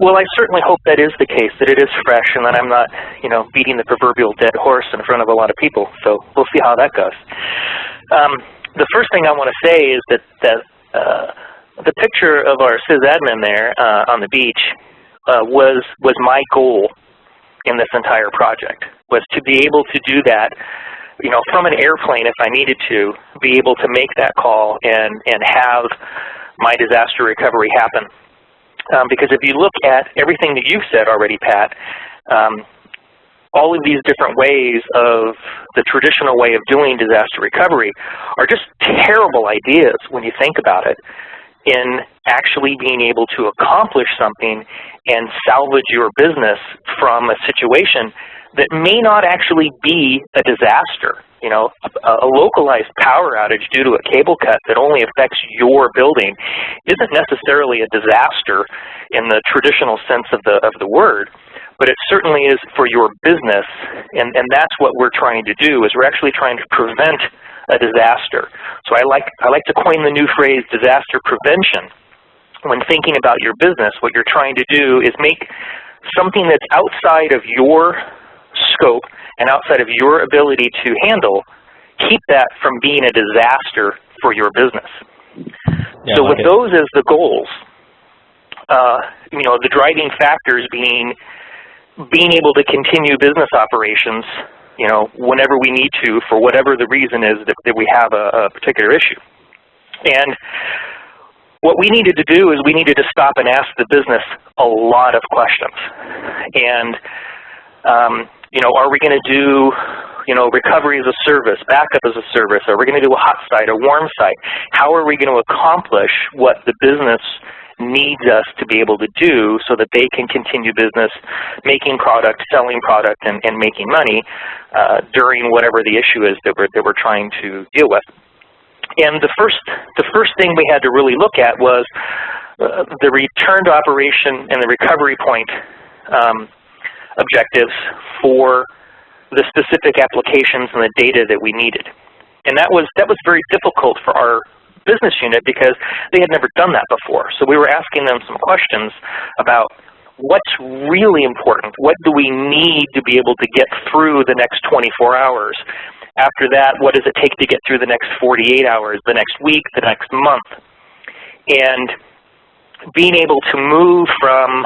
Well, I certainly hope that is the case, that it is fresh, and that I'm not, beating the proverbial dead horse in front of a lot of people. So we'll see how that goes. The first thing I want to say is that the picture of our sysadmin there on the beach was my goal in this entire project, was to be able to do that, from an airplane if I needed to, be able to make that call and have my disaster recovery happen. Because if you look at everything that you've said already, Pat, all of these different ways of the traditional way of doing disaster recovery are just terrible ideas when you think about it, in actually being able to accomplish something and salvage your business from a situation that may not actually be a disaster. A localized power outage due to a cable cut that only affects your building isn't necessarily a disaster in the traditional sense of the word, but it certainly is for your business, and that's what we're trying to do, is we're actually trying to prevent a disaster. So I like to coin the new phrase disaster prevention. When thinking about your business, what you're trying to do is make something that's outside of your scope and outside of your ability to handle, keep that from being a disaster for your business. Yeah, so with those as the goals, the driving factors being able to continue business operations, whenever we need to, for whatever the reason is that we have a particular issue. And what we needed to do is we needed to stop and ask the business a lot of questions. And are we going to do, recovery as a service, backup as a service? Are we going to do a hot site, a warm site? How are we going to accomplish what the business needs us to be able to do so that they can continue business, making product, selling product, and making money during whatever the issue is that we're trying to deal with? And the first thing we had to really look at was the return to operation and the recovery point objectives for the specific applications and the data that we needed. And that was very difficult for our business unit because they had never done that before. So we were asking them some questions about what's really important, what do we need to be able to get through the next 24 hours. After that, what does it take to get through the next 48 hours, the next week, the next month? And being able to move from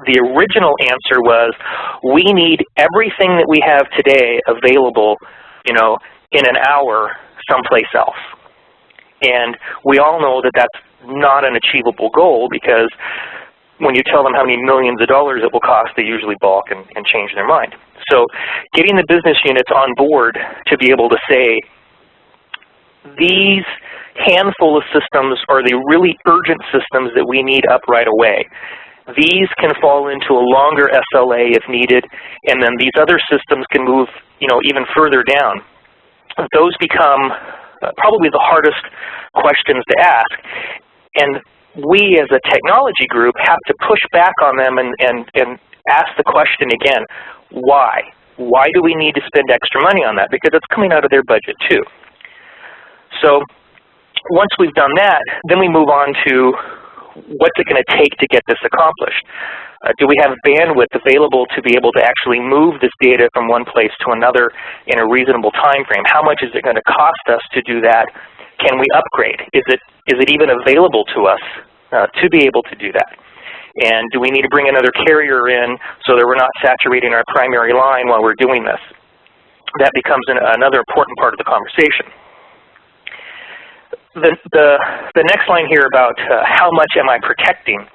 the original answer was, we need everything that we have today available, in an hour someplace else. And we all know that that's not an achievable goal, because when you tell them how many millions of dollars it will cost, they usually balk and change their mind. So getting the business units on board to be able to say, these handful of systems are the really urgent systems that we need up right away. These can fall into a longer SLA if needed, and then these other systems can move, even further down. Those become probably the hardest questions to ask, and we as a technology group have to push back on them and ask the question again, why? Why do we need to spend extra money on that? Because it's coming out of their budget too. So once we've done that, then we move on to what's it going to take to get this accomplished? Do we have bandwidth available to be able to actually move this data from one place to another in a reasonable time frame? How much is it going to cost us to do that? Can we upgrade? Is it even available to us to be able to do that? And do we need to bring another carrier in so that we're not saturating our primary line while we're doing this? That becomes another important part of the conversation. The next line here about how much am I protecting,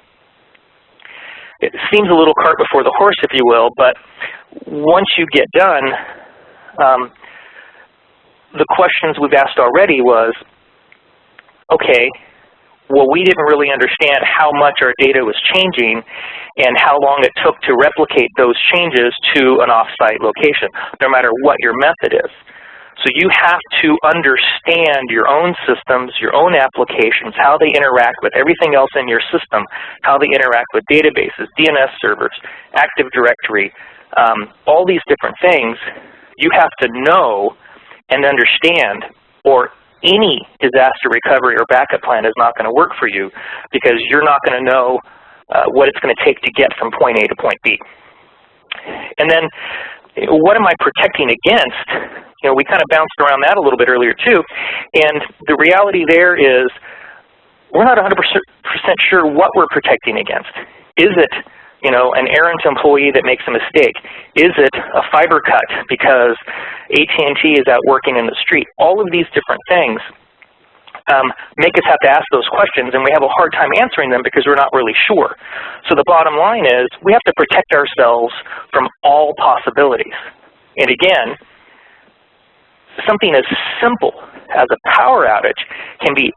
it seems a little cart before the horse, if you will, but once you get done, the questions we've asked already was, okay, well, we didn't really understand how much our data was changing and how long it took to replicate those changes to an off-site location, no matter what your method is. So you have to understand your own systems, your own applications, how they interact with everything else in your system, how they interact with databases, DNS servers, Active Directory, all these different things you have to know and understand, or any disaster recovery or backup plan is not going to work for you, because you're not going to know what it's going to take to get from point A to point B. And then, what am I protecting against? You know, we kind of bounced around that a little bit earlier too, and the reality there is we're not 100% sure what we're protecting against. Is it, you know, an errant employee that makes a mistake? Is it a fiber cut because AT&T is out working in the street? All of these different things make us have to ask those questions, and we have a hard time answering them because we're not really sure. So the bottom line is we have to protect ourselves from all possibilities. And again, something as simple as a power outage can be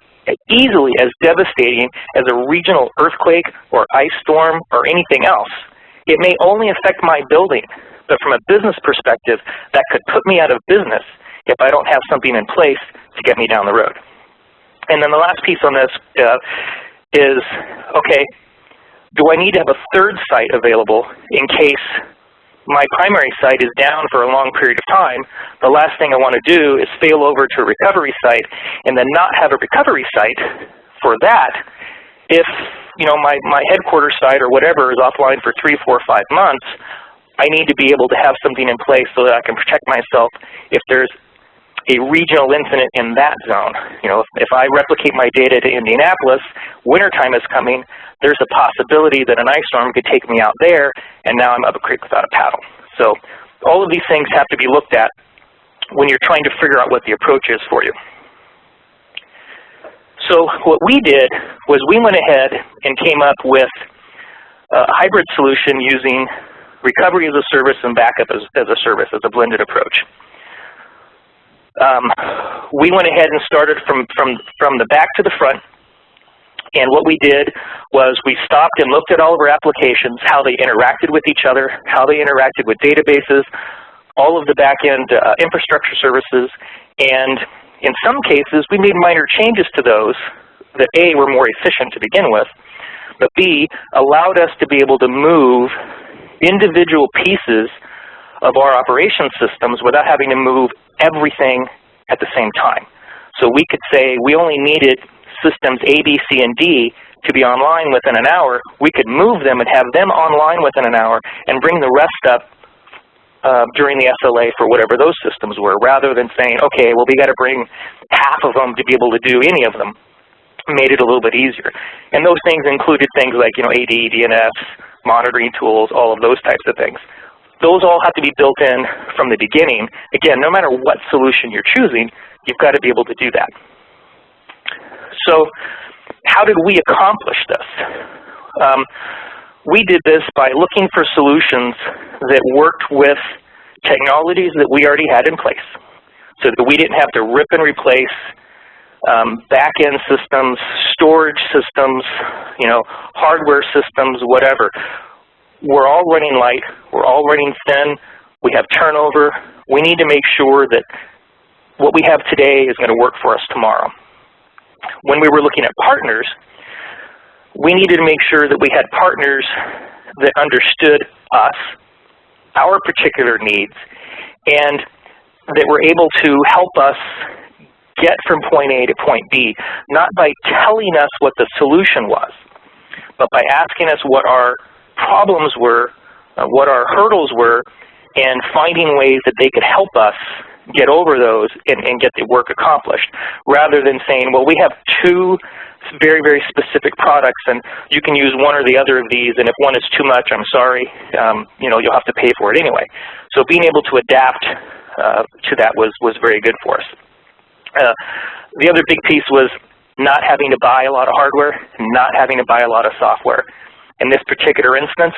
easily as devastating as a regional earthquake or ice storm or anything else. It may only affect my building, but from a business perspective, that could put me out of business if I don't have something in place to get me down the road. And then the last piece on this is, okay, do I need to have a third site available in case my primary site is down for a long period of time? The last thing I want to do is fail over to a recovery site and then not have a recovery site for that if, you know, my headquarters site or whatever is offline for 3, 4, 5 months. I need to be able to have something in place so that I can protect myself if there's a regional incident in that zone. You know, if I replicate my data to Indianapolis, wintertime is coming, there's a possibility that an ice storm could take me out there, and now I'm up a creek without a paddle. So all of these things have to be looked at when you're trying to figure out what the approach is for you. So what we did was we went ahead and came up with a hybrid solution using recovery as a service and backup as a service, as a blended approach. We went ahead and started from the back to the front, and what we did was we stopped and looked at all of our applications, how they interacted with each other, how they interacted with databases, all of the back-end infrastructure services, and in some cases we made minor changes to those that A, were more efficient to begin with, but B, allowed us to be able to move individual pieces of our operation systems without having to move everything at the same time. So we could say we only needed systems A, B, C, and D to be online within an hour. We could move them and have them online within an hour and bring the rest up during the SLA for whatever those systems were, rather than saying, okay, well, we got to bring half of them to be able to do any of them. Made it a little bit easier. And those things included things like, you know, AD, DNS, monitoring tools, all of those types of things. Those all have to be built in from the beginning. Again, no matter what solution you're choosing, you've got to be able to do that. So how did we accomplish this? We did this by looking for solutions that worked with technologies that we already had in place, so that we didn't have to rip and replace back-end systems, storage systems, you know, hardware systems, whatever. We're all running light, we're all running thin, we have turnover. We need to make sure that what we have today is going to work for us tomorrow. When we were looking at partners, we needed to make sure that we had partners that understood us, our particular needs, and that were able to help us get from point A to point B, not by telling us what the solution was, but by asking us what our problems were, what our hurdles were, and finding ways that they could help us get over those and get the work accomplished, rather than saying, well, we have two very, very specific products, and you can use one or the other of these, and if one is too much, I'm sorry, you know, you'll have to pay for it anyway. So being able to adapt to that was very good for us. The other big piece was not having to buy a lot of hardware, not having to buy a lot of software. In this particular instance,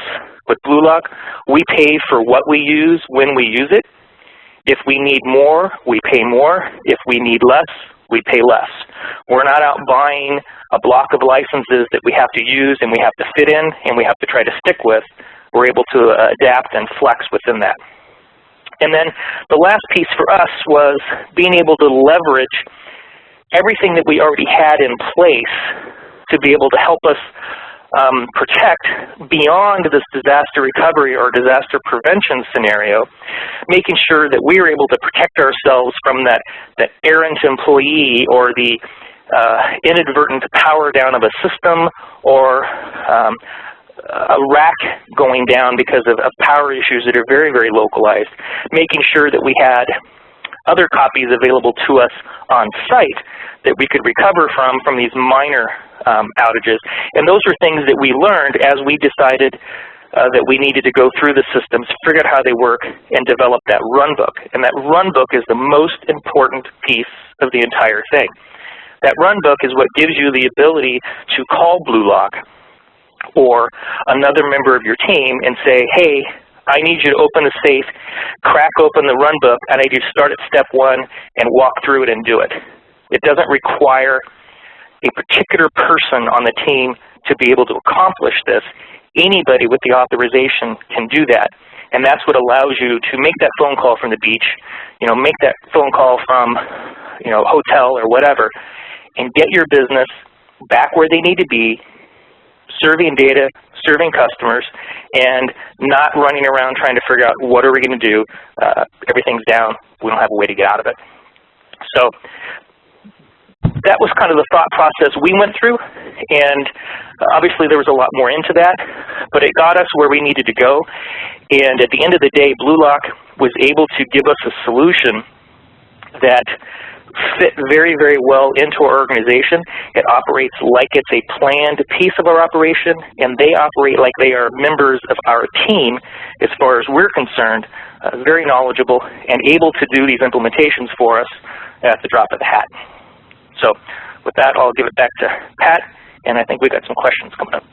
with Bluelock, we pay for what we use when we use it. If we need more, we pay more. If we need less, we pay less. We're not out buying a block of licenses that we have to use and we have to fit in and we have to try to stick with. We're able to adapt and flex within that. And then the last piece for us was being able to leverage everything that we already had in place to be able to help us protect beyond this disaster recovery or disaster prevention scenario, making sure that we are able to protect ourselves from that errant employee or the inadvertent power down of a system or a rack going down because of power issues that are very, very localized, making sure that we had other copies available to us on site that we could recover from these minor outages. And those are things that we learned as we decided that we needed to go through the systems, figure out how they work, and develop that run book. And that run book is the most important piece of the entire thing. That run book is what gives you the ability to call Bluelock or another member of your team and say, hey, I need you to open the safe, crack open the run book, and I need you to start at step 1 and walk through it and do it. It doesn't require a particular person on the team to be able to accomplish this. Anybody with the authorization can do that. And that's what allows you to make that phone call from the beach, make that phone call from a hotel or whatever, and get your business back where they need to be, serving data, serving customers, and not running around trying to figure out what are we going to do. Everything's down. We don't have a way to get out of it. So that was kind of the thought process we went through, and obviously there was a lot more into that, but it got us where we needed to go. And at the end of the day, Bluelock was able to give us a solution that fit very, very well into our organization. It operates like it's a planned piece of our operation, and they operate like they are members of our team as far as we're concerned, very knowledgeable and able to do these implementations for us at the drop of the hat. So with that, I'll give it back to Pat, and I think we've got some questions coming up.